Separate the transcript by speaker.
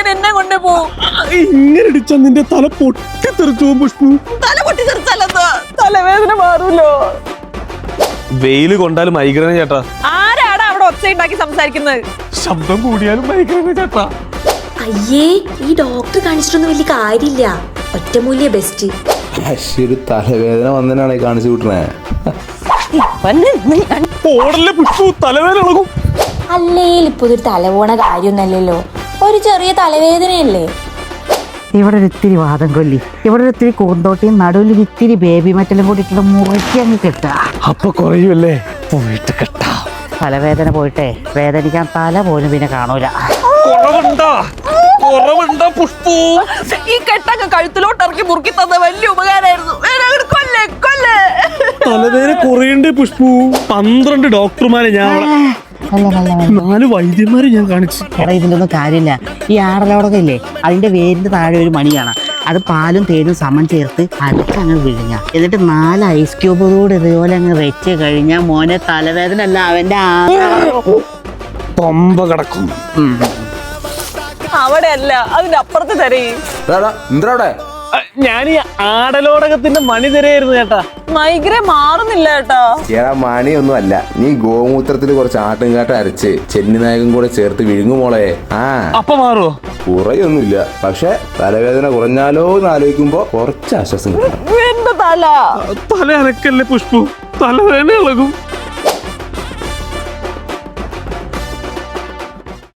Speaker 1: അവൻ എന്നെ കൊണ്ടേ പോവും.
Speaker 2: ഇങ്ങനെ ഇടിച്ചാ നിന്റെ തല പൊട്ടിത്തെറിച്ചു പുഷ്പു.
Speaker 1: തല പൊട്ടിത്തെറിച്ചാലെന്താ? തലവേദന മാറൂലോ.
Speaker 2: വെയില് കൊണ്ടാലും മൈഗ്രൈന ചേട്ടാ.
Speaker 1: ആരാടാ അവിടെ ഒച്ചയുണ്ടാക്കി സംസാരിക്കുന്നത്?
Speaker 2: ശബ്ദം കൂടിയാലും മൈഗ്രൈന ചേട്ടാ.
Speaker 3: അയ്യേ, ഈ ഡോക്ടർ കാണിച്ചിട്ടൊന്നും വലിയ കാര്യമില്ല. ഒറ്റമൂല്യ ബെസ്റ്റ്.
Speaker 4: ഒരു തലവേദന വന്നതിനാണ് കാണിച്ചു വിട്ടണേ.
Speaker 2: പുഷ്പു, തലവേദന ഇളകും.
Speaker 3: അല്ലേൽ ഇപ്പൊ ഇതൊരു തലപോണ കാര്യമൊന്നല്ലല്ലോ, ഒരു ചെറിയ തലവേദനയല്ലേ.
Speaker 5: ഇവിടെ ഒരു ഇത്തിരി വാദം കൊല്ലി, ഇവിടെ ഒരു ഇത്തിരി കൂന്തോട്ടിയും നടുവിൽ ഇത്തിരി ബേബി മറ്റെല്ലാം കൂടി ഇട്ട് മുറുക്കി അങ്ങ് കെട്ടാ.
Speaker 2: അപ്പൊ കുറയുമല്ലേ? പോയിട്ട് കെട്ടാ.
Speaker 5: തലവേദന പോയിട്ടേ വേദനിക്കാൻ തല പോലും പിന്നെ കാണൂല.
Speaker 2: കുറവുണ്ടാ പുഷ്പു?
Speaker 1: ഈ കെട്ടൊക്കെ കഴുത്തിലോട്ട് ഇറക്കി മുറുക്കി തന്ന വലിയ ഉപകാരമായിരുന്നു.
Speaker 2: തലവേദന കുറയണ്ടേ പുഷ്പു? 12 ഡോക്ടർമാരെ ഞാൻ, 4 വൈദ്യന്മാരെ ഞാൻ കാണിച്ചു.
Speaker 5: എടാ, ഇതിൻ്റെ ഒന്നും കാര്യമില്ല. ഈ ആടലോടൊക്കെ ഇല്ലേ, അതിന്റെ വേരിന്റെ താഴെ ഒരു മണിയാണ്. അത് പാലും തേനും സമം ചേർത്ത് അടക്കങ്ങ് വിഴിഞ്ഞ, എന്നിട്ട് 4 ഐസ് ക്യൂബ് കൂടെ ഇതുപോലെ അങ്ങ് വെച്ച് കഴിഞ്ഞാൽ മോനെ തലവേദന അല്ല അവന്റെ
Speaker 2: പമ്പ കിടക്കും.
Speaker 1: അവിടെ അല്ല, അതിന്റെ അപ്പുറത്ത് തരയും.
Speaker 4: എന്തവിടെ?
Speaker 2: ഞാൻ ഈ ആടലോടകത്തിന്റെ മണി തരായിരുന്നു ചേട്ടാ.
Speaker 1: മൈഗ്രൈൻ മാറുന്നില്ല ചേട്ടാ.
Speaker 4: ഏടാ, മണിയൊന്നും അല്ല. നീ ഗോമൂത്രത്തിൽ കുറച്ച് ആട്ടുംകാട്ട അരച്ച് ചെന്നിനായകം കൂടെ ചേർത്ത് വിഴുങ്ങുമോളെ.
Speaker 2: അപ്പൊ മാറുമോ?
Speaker 4: കുറയൊന്നുമില്ല, പക്ഷെ തലവേദന കുറഞ്ഞാലോ എന്ന് ആലോചിക്കുമ്പോ കുറച്ച് ആശ്വാസം കിട്ടും.
Speaker 1: എന്റെ തല
Speaker 2: തല അനക്കല്ലേ പുഷ്പു? തലവേദന ഇളകും.